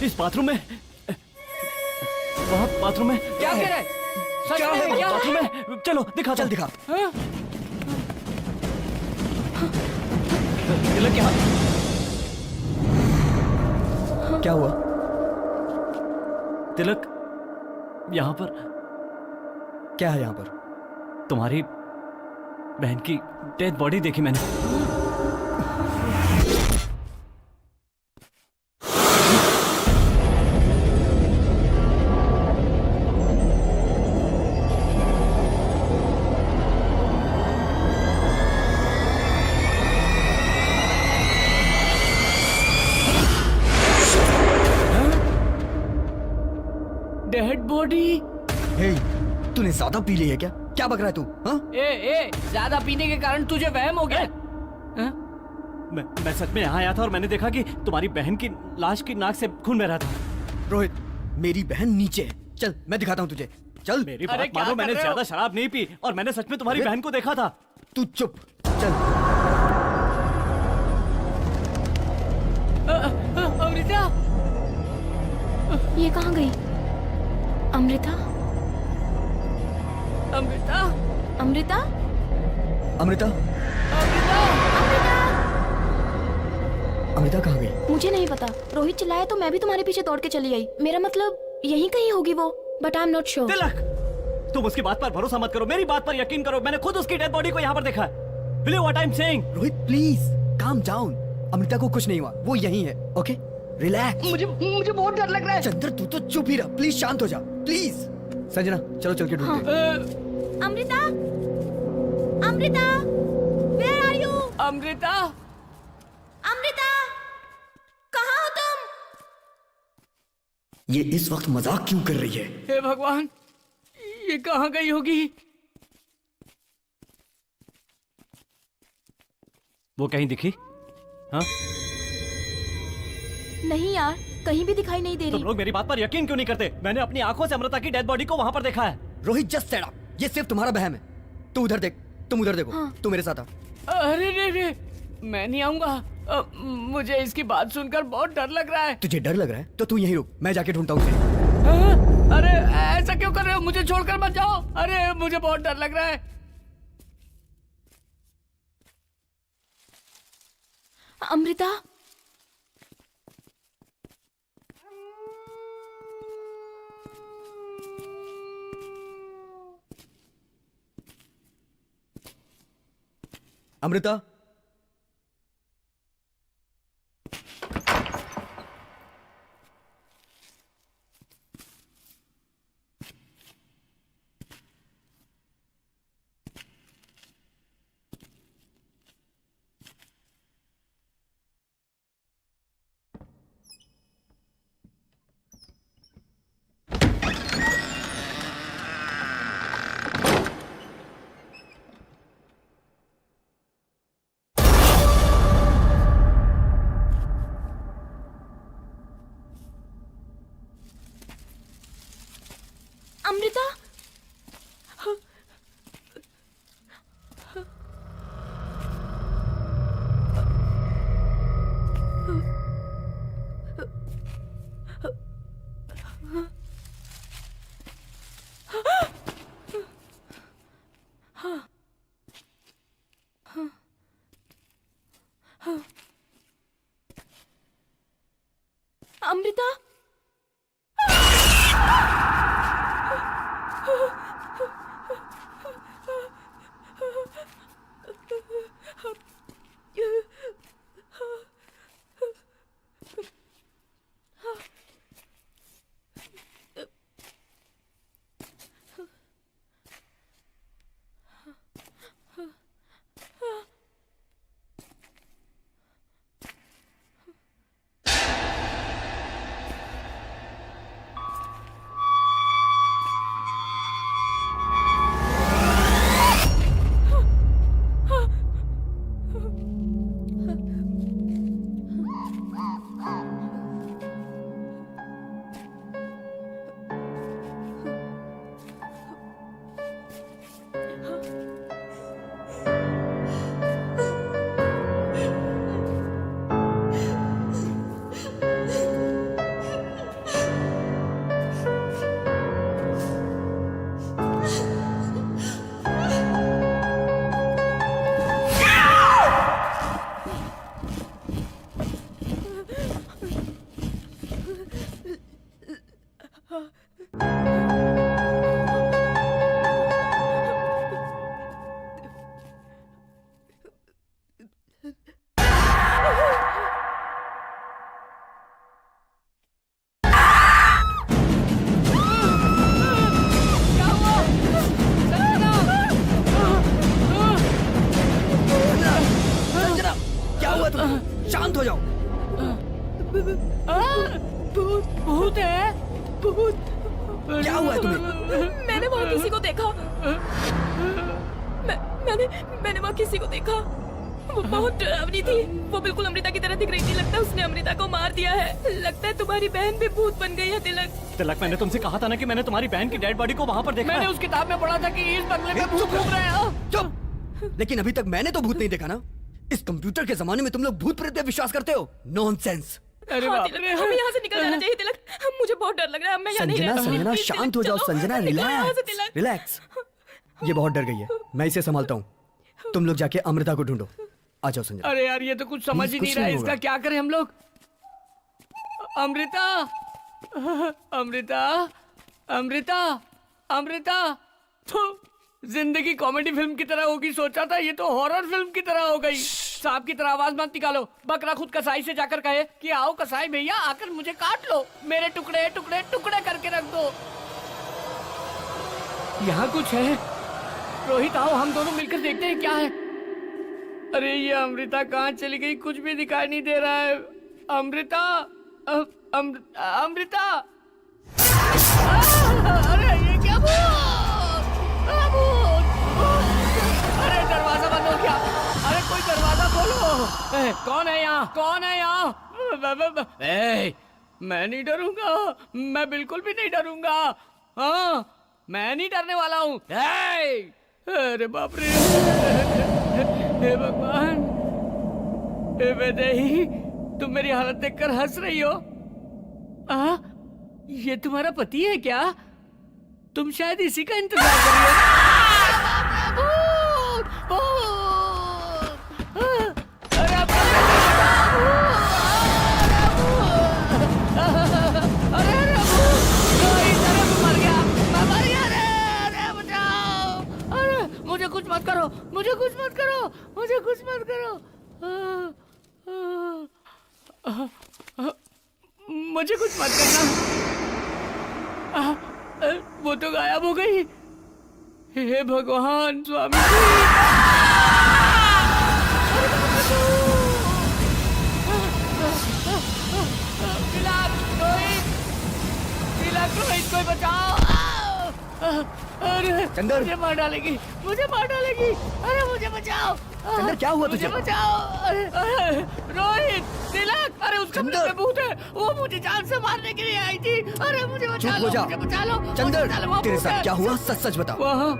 इस बाथरूम में, वहाँ बाथरूम में क्या कह रहा है? सच में क्या है? बाथरूम में, चलो दिखा। चल दिखा। तिलक क्या क्या हुआ? तिलक, यहाँ पर क्या है यहाँ पर? तुम्हारी बहन की डेड बॉडी देखी मैंने। Dead body? हे, तूने ज्यादा पी ली है क्या? क्या बक रहा है तू? हाँ? ए, ज्यादा पीने के कारण तुझे वहम हो गया? हाँ? मैं सच में यहाँ आया था और मैंने देखा कि तुम्हारी बहन की लाश की नाक से खून बह रहा था। रोहित, मेरी बहन नीचे है। चल, मैं दिखाता हूँ तुझे। चल। मेरी अरे बात क्या मानो, कर मैंने रहे हो? ज्यादा शराब नहीं पी और मैंने सच में तुम्हारी अरे- बहन को देखा था। तू चुप। चल। अमृता, ये कहाँ गई? अमृता? अमृता, अमृता? अमृता? अमृता, अमृता कहाँ गई? मुझे नहीं पता। रोहित चिल्लाया तो मैं भी तुम्हारे पीछे दौड़ के चली आई। मेरा मतलब यहीं कहीं होगी वो, but I am not sure. Tilak, तुम उसकी बात पर भरोसा मत करो, मेरी बात पर यकीन करो। मैंने खुद उसकी डेड बॉडी को यहाँ पर देखा है। Believe what I'm saying? Rohit please calm down. Amrita को कुछ नहीं हुआ, वो यहीं है। Okay, relax. मुझे बहुत डर लग रहा है। चंद्र तू तो चुप ही रह, प्लीज शांत हो जा प्लीज। संजना चलो चल के ढूंढते हैं। Amrita? Amrita? Where are you? Amrita, Amrita? कहाँ हो तुम? ये इस वक्त मजाक क्यों कर रही है? हे भगवान, ये कहाँ गई होगी? वो कहीं दिखी? हाँ? नहीं यार, कहीं भी दिखाई नहीं दे तुम रही। लोग मेरी बात पर यकीन क्यों नहीं करते? मैंने अपनी आंखों से अमृता की डेड बॉडी को वहाँ पर देखा है। रोहित जस्ट सेड अप, ये सिर्फ तुम्हारा बहम है। तू उधर देख, तुम उधर देखो। हाँ। तू मेरे साथ आ। अरे रे, मैं नहीं आऊंगा। मुझे इसकी बात सुनकर बहुत डर लग रहा है। तुझे डर लग रहा है तो तू यहीं रुक, मैं जाके ढूंढता हूँ उसे। हाँ? अरे ऐसा क्यों कर रहे हो? मुझे छोड़कर मत जाओ। अरे मुझे बहुत डर लग रहा है। अमृता? अमृता? अमृता? अमृता? क्या हुआ तुम्हें? शांत हो जाओ। भूत है, भूत। क्या हुआ तुम्हें? मैंने वहाँ किसी को देखा। मैंने वहाँ किसी को देखा। वो बहुत डरावनी थी। वो बिल्कुल अमृता की तरह दिख रही थी। लगता है उसने अमृता को मार दिया है। लगता है तुम्हारी बहन भी भूत बन गई है तिलक। तिलक, मैंने तुमसे कहा था ना कि मैंने तुम्हारी बहन की डेड बॉडी को वहाँ पर देखा मैंने है। उस किताब में पढ़ा था कि इस बंगले में भूत घूम रहे हैं। चुप। लेकिन अभी तक मैंने तो भूत नहीं देखा ना। इस कंप्यूटर के जमाने में तुम लोग भूत प्रेत पे विश्वास करते हो? नॉनसेंस। अरे हाँ, बाप तिलक, रे। हमें यहाँ से निकल जाना चाहिए तिलक। मुझे बहुत डर लग रहा है। मैं यहाँ नहीं संजना, रहता। संजना प्लीज, शांत तिलक, हो जाओ। चलो। संजना निकलो यहाँ से, रिलैक्स, तिलक। रिलैक्स। ये बहुत डर गई है। मैं इसे संभालता हूँ। तुम लोग जाके अमृता को ढूंढो। आ जाओ संजना। अरे यार, ये तो कुछ समझ ही कुछ नहीं रहा है। नहीं इसका होगा। क्या करें हम लोग? अमृता, अमृता, अमृता, अमृता। तो जिंदगी कॉमेडी फिल्म की तरह होगी सोचा था, ये तो हॉरर फिल्म की तरह हो गई। सांप की तरह आवाज मत निकालो। बकरा खुद कसाई से जाकर कहे कि आओ कसाई भैया, आकर मुझे काट लो, मेरे टुकड़े टुकड़े टुकड़े करके रख दो। यहाँ कुछ है। रोहित आओ, हम दोनों मिलकर देखते हैं क्या है। अरे ये अमृता कहाँ चली गई? कुछ भी दिखाई नहीं दे रहा है। अमृता, अमृता। अरे ये क्या भूत? अरे दरवाजा बंद हो गया। अरे कोई दरवाजा खोलो। कौन है यहाँ? कौन है यहाँ? मैं नहीं डरूंगा। मैं बिल्कुल भी नहीं डरूंगा। हाँ, मैं नहीं डरने वाला हूँ। अरे बाप रे। हे भगवान, हे वैदेही, तुम मेरी हालत देखकर हंस रही हो? ये तुम्हारा पति है क्या? तुम शायद इसी का इंतजार कर रही हो। अरे मर गया, मैं मर गया। अरे बचाओ। अरे मुझे कुछ मत करो, मुझे कुछ मत करो, मुझे कुछ मत करो। मुझे कुछ मत करना। वो तो गायब हो गई। हे भगवान स्वामी रोहित, कोई बचाओ। अरे चंदर। मुझे मार डालेगी, मुझे मार डालेगी। अरे मुझे बचाओ। चंदर, क्या हुआ तुझे? मुझे बचाओ। अरे रोहित, तिलक, अरे उस कमरे में भूत है। वो मुझे जान से मारने के लिए आई थी। अरे मुझे बचा चुप लो, हो जा। मुझे बचा लो। चंदर, वहाँ तेरे भूत साथ है। क्या हुआ? सच सच बताओ। वहाँ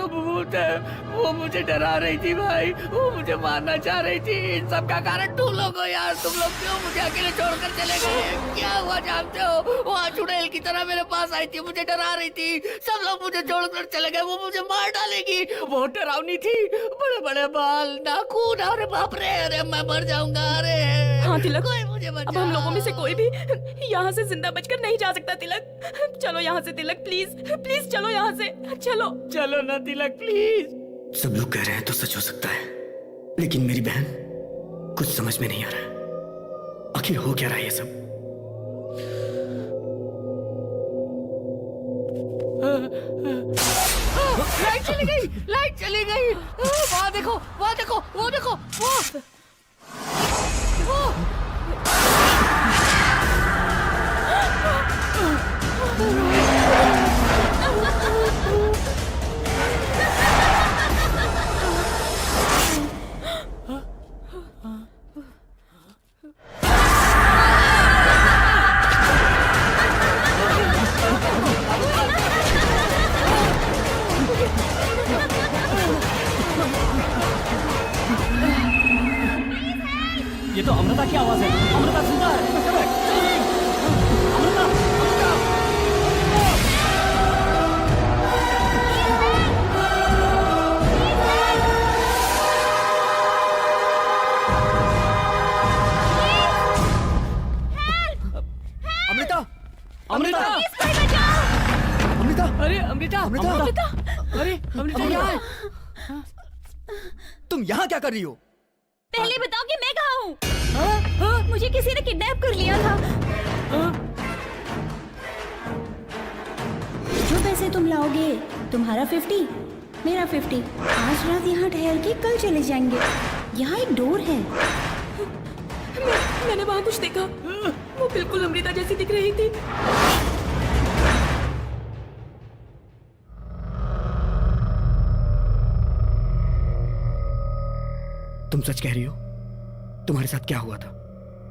भूत है। वो मुझे डरा रही थी भाई। वो मुझे मारना चाह रही थी। इन सब का कारण तुम लोग हो यार। तुम लोग क्यों मुझे अकेले छोड़कर चले गए? क्या हुआ जानते हो? वो चुड़ैल की तरह मेरे पास आई थी, मुझे डरा रही थी। सब लोग मुझे छोड़कर चले गए। वो मुझे मार डालेगी। बहुत डरावनी थी। बड़े बड़े बाल, नाखून। अरे बाप रे, अरे मैं मर जाऊंगा। अरे हाँ तिलक, कोई मुझे अब हम लोगों में से कोई भी यहाँ से जिंदा बचकर नहीं जा सकता। तिलक चलो यहाँ से। तिलक प्लीज, प्लीज चलो यहाँ से। चलो चलो ना तिलक, प्लीज। सब लोग कह रहे हैं तो सच हो सकता है, लेकिन मेरी बहन, कुछ समझ में नहीं आ रहा है। आखिर हो क्या रहा है ये सब? लाइट चली गई, लाइट चली गई। वहाँ देखो, वहाँ देखो, वो देखो, वो। ये तो अमृता की आवाज है। अमृता जिंदा है। अमृता, अमृता। अमृता, अमृता, प्लीज कोई बचाओ। अमृता अरे अमृता अमृता अमृता अरे अमृता क्या है? तुम यहाँ क्या कर रही हो? पहले बताओ कि मैं कहाँ हूँ? मुझे किसी ने किडनैप कर लिया था। जो पैसे तुम लाओगे, तुम्हारा 50, मेरा 50। आज रात यहाँ ठहर के कल चले जाएंगे। यहाँ एक डोर है। मैंने वहाँ कुछ देखा, वो बिल्कुल अमृता जैसी दिख रही थी। तुम सच कह रही हो? तुम्हारे साथ क्या हुआ था?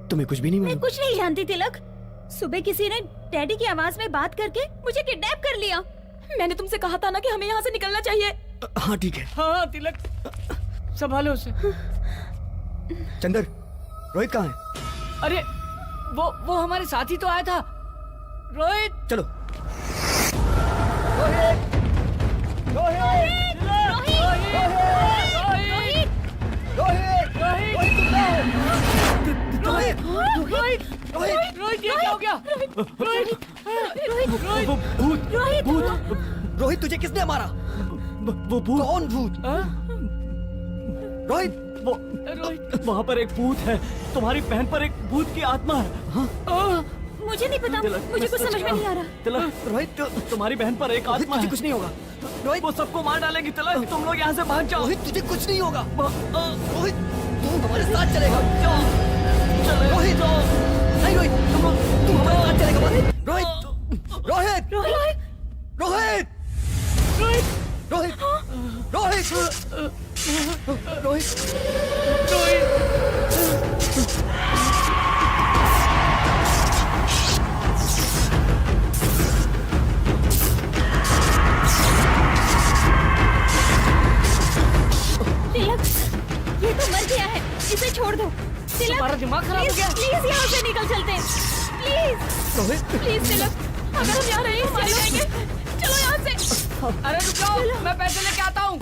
तुम्हें कुछ भी नहीं मैं मालूम? कुछ नहीं जानती तिलक। सुबह किसी ने डैडी की आवाज में बात करके मुझे किडनैप कर लिया। मैंने तुमसे कहा था ना कि हमें यहाँ से निकलना चाहिए। हाँ ठीक है। हाँ तिलक, संभालो उसे। चंदर, रोहित कहाँ है? अरे वो हमारे साथ ही तो आया था। रोहित, चलो। रोहित ये क्या हो गया? रोहित, तुझे किसने मारा? वो भूत। कौन भूत? रोहित, रोहित, वहाँ पर एक भूत है। तुम्हारी बहन पर एक भूत की आत्मा है। मुझे नहीं पता, मुझे कुछ समझ में नहीं आ रहा। तिलक, रोहित, तुम्हारी बहन पर एक आत्मा तुझे है। कुछ नहीं होगा। रोहित, वो सबको मार डालेगी। तिलक, तुम लोग यहाँ से भाग जाओ। रोहित, तुझे कुछ नहीं होगा। रोहित, तू हमारे साथ चलेगा। रोहित, नहीं रोहित, तू हमारे साथ चलेगा। रोहित, रोहित, रोहित, रोहित, रोहित, रोहित, रोहित, तिलक, ये तो मर गया है, इसे छोड़ दो। तिलक, तुम्हारा दिमाग खराब हो गया। प्लीज यहाँ से निकल चलते हैं। प्लीज प्लीज तिलक, अगर हम यहाँ रहे मर जाएंगे। चलो यहाँ से। अरे रुक जाओ, मैं पैसे लेके आता हूँ।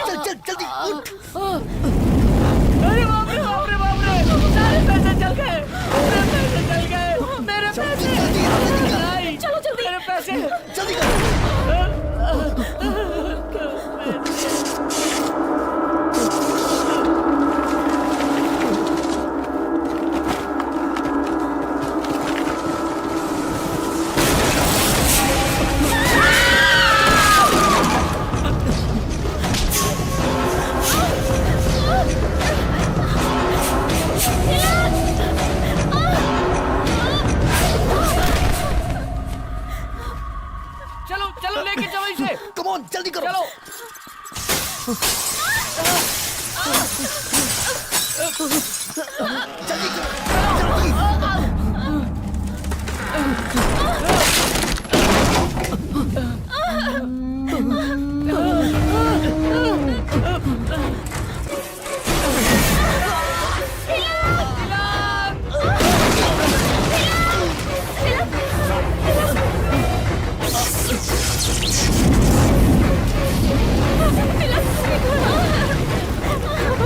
चल चल जल्दी उठ। अरे बाप रे बाप रे बाप रे, सारे पैसे चल गए। मेरे पैसे चल गए। मेरे पैसे, नहीं, चलो जल्दी। मेरे पैसे जल्दी कर। चलो चलो, लेके चलो इसे। कम ऑन, जल्दी करो। चलो। जल्दी करो, जल्दी।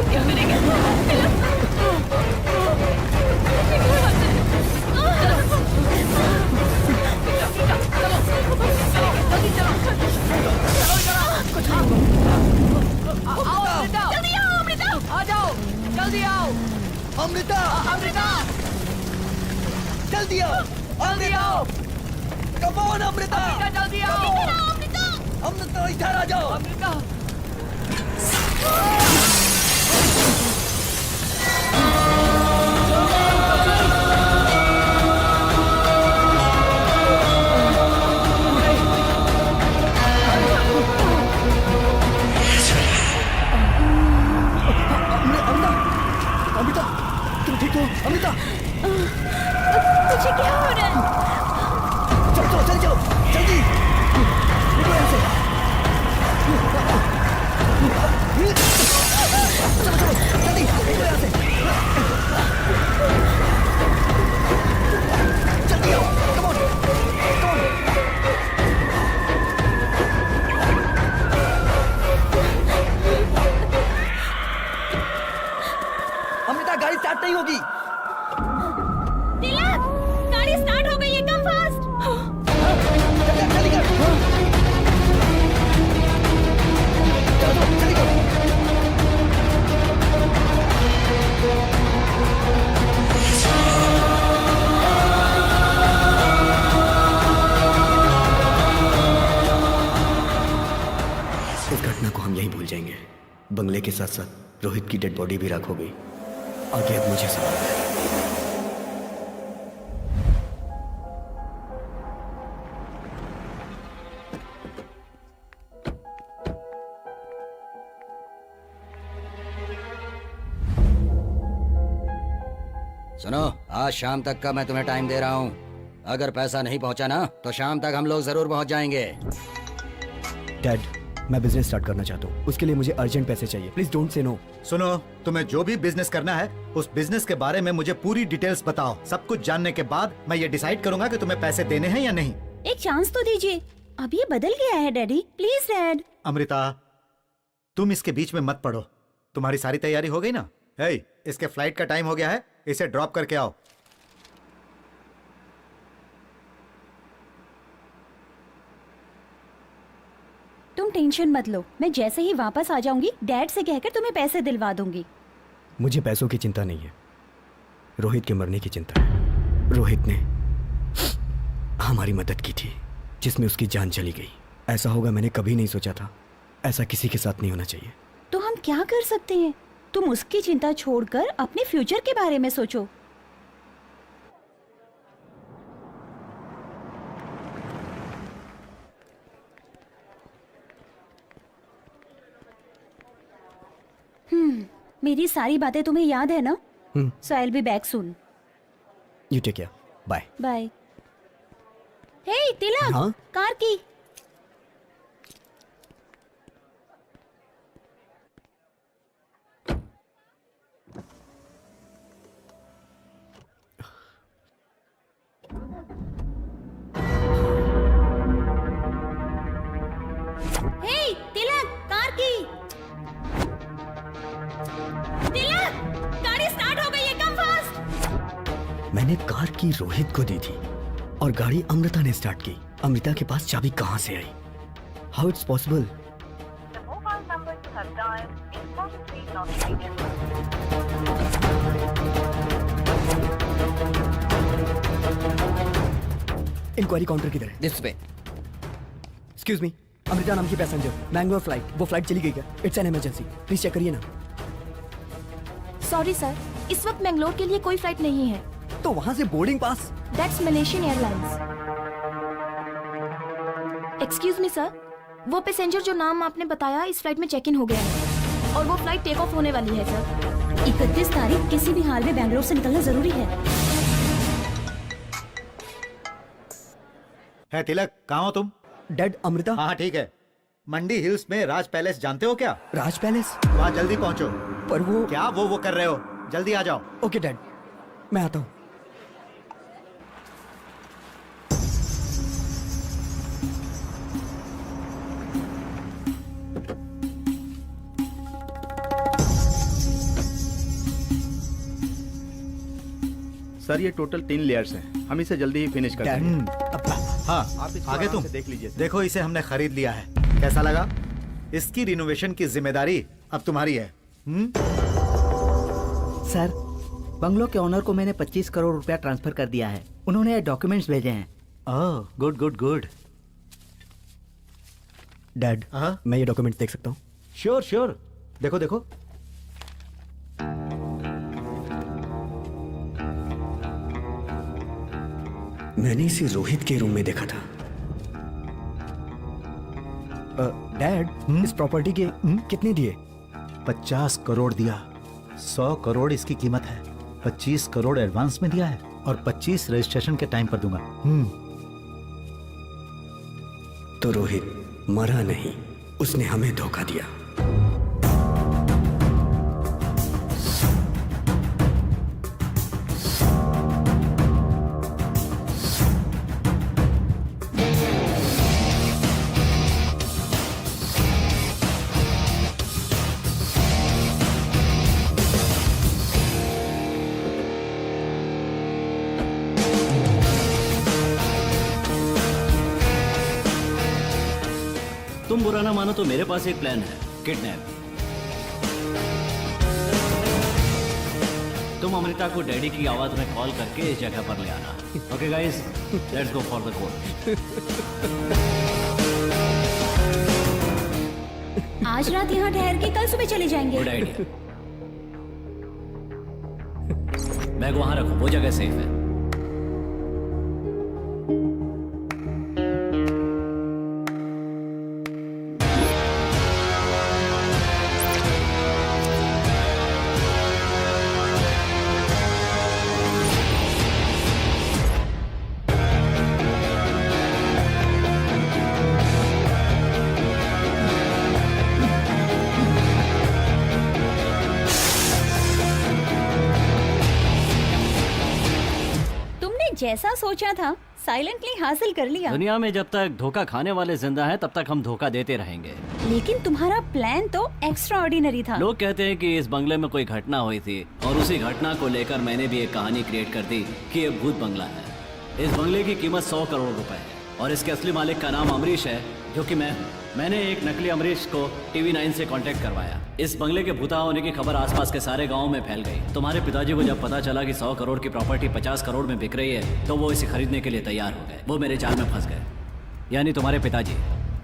क्या करेंगे? जल्दी आओ अमृता, आ जाओ, जल्दी आओ अमृता, अमृता, जल्दी आओ। जल्दी आओ कम ऑन अमृता। जल्दी आओ अमृता, इधर आ जाओ। अमृता। अमृता, तुम ठीक हो? अमृता, मुझे क्या हो रहा है? चलो चलो जल्दी चलो, जल्दी निकलो यहाँ से। बंगले के साथ साथ रोहित की डेड बॉडी भी राख हो गई। आगे अब मुझे सवाल है। सुनो, आज शाम तक का मैं तुम्हें टाइम दे रहा हूँ। अगर पैसा नहीं पहुँचा ना तो शाम तक हम लोग जरूर पहुँच जाएंगे। डैड, मैं बिजनेस स्टार्ट करना चाहता हूँ, उसके लिए मुझे अर्जेंट पैसे चाहिए। Please don't say no. सुनो, तुम्हें जो भी बिजनेस करना है उस बिजनेस के बारे में मुझे पूरी डिटेल्स बताओ। सब कुछ जानने के बाद मैं ये डिसाइड करूंगा कि तुम्हें पैसे देने हैं या नहीं। एक चांस तो दीजिए। अब ये बदल गया है डैडी, प्लीज डैड। अमृता, तुम इसके बीच में मत पड़ो। तुम्हारी सारी तैयारी हो गई ना? हे, इसके फ्लाइट का टाइम हो गया है, इसे ड्रॉप करके आओ। तुम टेंशन मत लो, मैं जैसे ही वापस आ जाऊंगी डैड से कहकर तुम्हें पैसे दिलवा दूंगी। मुझे पैसों की चिंता नहीं है, रोहित के मरने की चिंता है। रोहित ने हमारी मदद की थी जिसमें उसकी जान चली गई। ऐसा होगा मैंने कभी नहीं सोचा था। ऐसा किसी के साथ नहीं होना चाहिए। तो हम क्या कर सकते हैं? तुम उसकी चिंता छोड़कर अपने फ्यूचर के बारे में सोचो। मेरी सारी बातें तुम्हें याद है ना? So I will be back soon. You take care, bye. Bye. Hey Tilak, हाँ? कार की। हे तिलक, कार की। तिलक, गाड़ी स्टार्ट हो गई है, कम फास्ट। मैंने कार की रोहित को दी थी और गाड़ी अमृता ने स्टार्ट की। अमृता के पास चाबी कहाँ से आई? How it's possible? Inquiry counter किधर है? दिस पे। एक्सक्यूज मी, अमृता नाम की पैसेंजर, मैंगलोर फ्लाइट। वो फ्लाइट चली गई क्या? It's an emergency, please check करिए ना। सॉरी सर, इस वक्त मैंगलोर के लिए कोई फ्लाइट नहीं है। तो वहाँ से boarding pass? That's Malaysian airlines. Excuse me sir, वो पैसेंजर जो नाम आपने बताया इस फ्लाइट में चेक इन हो गया है और वो फ्लाइट टेक ऑफ होने वाली है सर। 31 तारीख किसी भी हाल में बैंगलोर से निकलना जरूरी है। है तिलक, कहाँ हो तुम? डैड, अमृता। हाँ ठीक है। मंडी हिल्स में राज पैलेस जानते हो क्या? राज पैलेस? वहाँ जल्दी पहुँचो। पर वो क्या वो कर रहे हो? जल्दी आ जाओ। ओके डैड, मैं आता हूँ। सर ये टोटल 3 लेयर्स हैं, हम इसे जल्दी ही फिनिश कर देंगे। हाँ, आप इसको आगे आराम तुम से देख लीजिए। देखो, इसे हमने खरीद लिया है। कैसा लगा? इसकी रिनोवेशन की जिम्मेदारी अब तुम्हारी है। सर, बंगलो के ओनर को मैंने 25 करोड़ रुपया ट्रांसफर कर दिया है। उन्होंने डॉक्यूमेंट्स भेजे हैं। ओह, गुड गुड गुड। डैड, मैं ये डॉक्यूमेंट्स देख सकता हूँ? श्योर श्योर, देखो देखो। मैंने इसे रोहित के रूम में देखा था। डैड, इस प्रॉपर्टी के कितने दिए? 50 करोड़ दिया। 100 करोड़ इसकी कीमत है। 25 करोड़ एडवांस में दिया है और 25 रजिस्ट्रेशन के टाइम पर दूंगा। तो रोहित मरा नहीं, उसने हमें धोखा दिया। तुम बुरा ना मानो तो मेरे पास एक प्लान है, किडनैप। तुम अमृता को डैडी की आवाज में कॉल करके इस जगह पर ले आना। Okay guys, let's go for the court. आज रात यहाँ ठहर के कल सुबह चले जाएंगे। Good idea. बैग वहां रखो, वो जगह सेफ है। जैसा सोचा था साइलेंटली हासिल कर लिया। दुनिया में जब तक धोखा खाने वाले जिंदा हैं, तब तक हम धोखा देते रहेंगे। लेकिन तुम्हारा प्लान तो एक्स्ट्रा ऑर्डिनरी था। लोग कहते हैं कि इस बंगले में कोई घटना हुई थी और उसी घटना को लेकर मैंने भी एक कहानी क्रिएट कर दी कि ये भूत बंगला है। इस बंगले की कीमत 100 करोड़ रुपए है और इसके असली मालिक का नाम अमरीश है, जो कि मैं हूँ। मैंने एक नकली अमरीश को TV9 से कांटेक्ट करवाया। इस बंगले के भूता होने की खबर आसपास के सारे गांव में फैल गई। तुम्हारे पिताजी को जब पता चला कि 100 करोड़ की प्रॉपर्टी 50 करोड़ में बिक रही है, तो वो इसे खरीदने के लिए तैयार हो गए। वो मेरे जाल में फंस गए, यानी तुम्हारे पिताजी।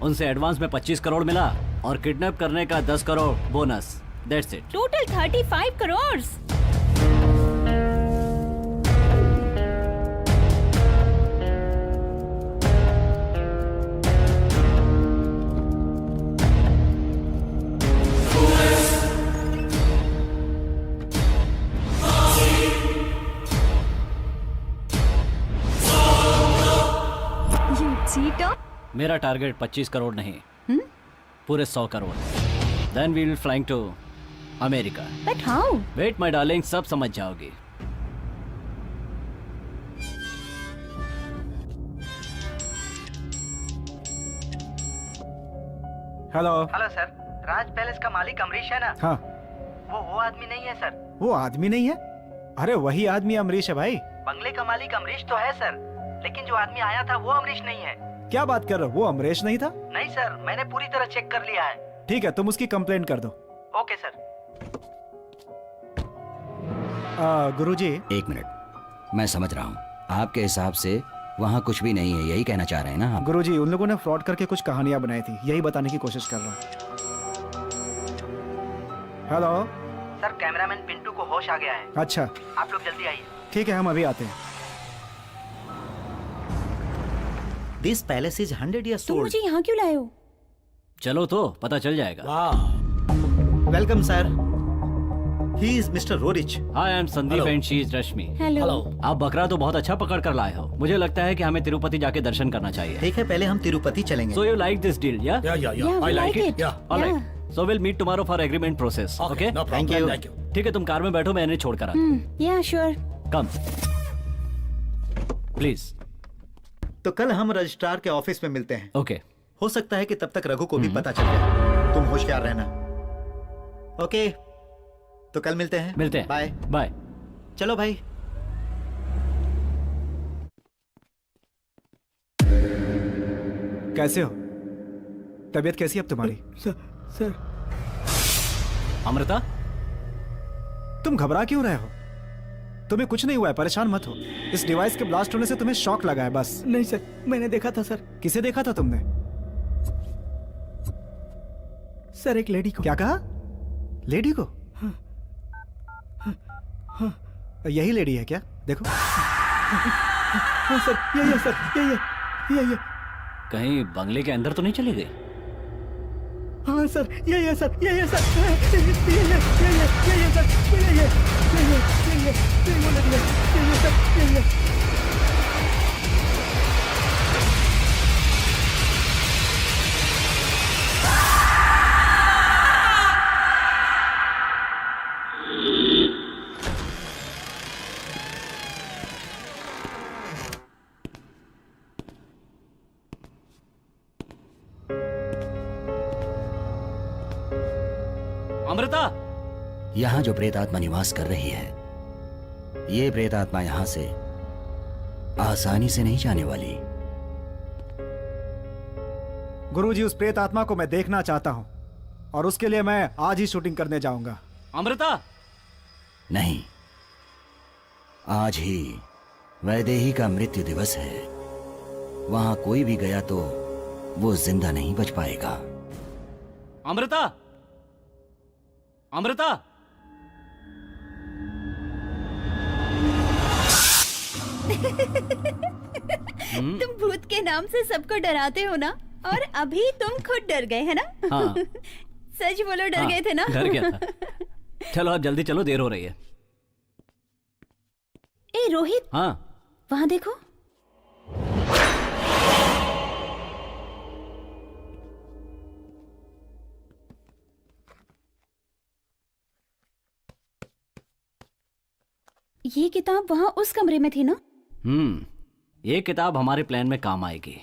उनसे एडवांस में 25 करोड़ मिला और किडनैप करने का 10 crore bonus. That's it. Total 35 crore. मेरा टारगेट 25 करोड़ नहीं, पूरे 100 crore. Then we will flying to America. But how? Wait my darling, सब समझ जाओगी। Hello. Hello sir, Raj palace का मालिक अमरीश है ना? हाँ। वो आदमी नहीं है सर। वो आदमी नहीं है? अरे वही आदमी अमरीश है भाई। बंगले का मालिक अमरीश तो है सर, लेकिन जो आदमी आया था वो अमरीश नहीं है। क्या बात कर रहे हो? वो अमरीश नहीं था? नहीं सर, मैंने पूरी तरह चेक कर लिया है। ठीक है, तुम उसकी कंप्लेंट कर दो। Okay sir. गुरुजी। एक मिनट, मैं समझ रहा हूँ। आपके हिसाब से वहाँ कुछ भी नहीं है, यही कहना चाह रहे हैं ना आप? गुरुजी, उन लोगों ने फ्रॉड करके कुछ कहानियां बनाई थी, यही बताने की कोशिश कर रहा हूँ। हेलो सर, कैमरामैन पिंटू को होश आ गया है। अच्छा, आप लोग जल्दी आइए। ठीक है, हम अभी आते हैं। दिस पैलेस इज 100 years तुम old। मुझे यहाँ क्यों लाए हो? चलो तो पता चल जाएगा। Welcome sir. He is mister Roerich. Hi, I am Sandeep and she is Rashmi. Hello. आप बकरा तो बहुत अच्छा पकड़ कर लाए हो। मुझे लगता है कि हमें तिरुपति जाके दर्शन करना चाहिए। ठीक है, पहले हम तिरुपति चलेंगे। So you like this deal, yeah? Yeah, we like it. All right. So we'll meet tomorrow for agreement process. Okay? Thank you. ठीक है, तुम कार में बैठो, मैं इन्हें छोड़ कर आता हूँ। Yeah, sure. Come. Please. तो कल हम रजिस्ट्रार के ऑफिस में मिलते हैं। Okay. हो सकता है कि तब तक रघु को भी पता चल जाए। तुम होशियार रहना। ओके, तो कल मिलते हैं। मिलते हैं। Bye bye. चलो भाई। कैसे हो? तबीयत कैसी है अब तुम्हारी? सर। अमृता, तुम घबरा क्यों रहे हो? तुम्हें कुछ नहीं हुआ है, परेशान मत हो। इस डिवाइस के ब्लास्ट होने से तुम्हें शॉक लगा है बस। नहीं सर, मैंने देखा था सर। किसे देखा था तुमने? सर, एक लेडी को। क्या कहा? लेडी को? यही लेडी है क्या? देखो। हाँ सर, यही है सर, यही है। कहीं बंगले के अंदर तो नहीं चली गई? हाँ सर, यही है सर, यही है सर, यही है सर, यही है सर, यही है। अमृता, यहाँ जो प्रेत आत्मा निवास कर रही है, ये प्रेत आत्मा यहाँ से आसानी से नहीं जाने वाली। गुरुजी, उस प्रेत आत्मा को मैं देखना चाहता हूँ और उसके लिए मैं आज ही शूटिंग करने जाऊंगा। अमृता। नहीं, आज ही वैदेही का मृत्यु दिवस है। वहां कोई भी गया तो वो जिंदा नहीं बच पाएगा। अमृता। अमृता, तुम भूत के नाम से सबको डराते हो ना, और अभी तुम खुद डर गए है ना? हाँ। सच बोलो, डर हाँ, गए थे ना? डर गया था। चलो अब जल्दी चलो, देर हो रही है। ए रोहित, हाँ। वहां देखो। ये किताब वहां उस कमरे में थी ना? ये किताब हमारे प्लान में काम आएगी।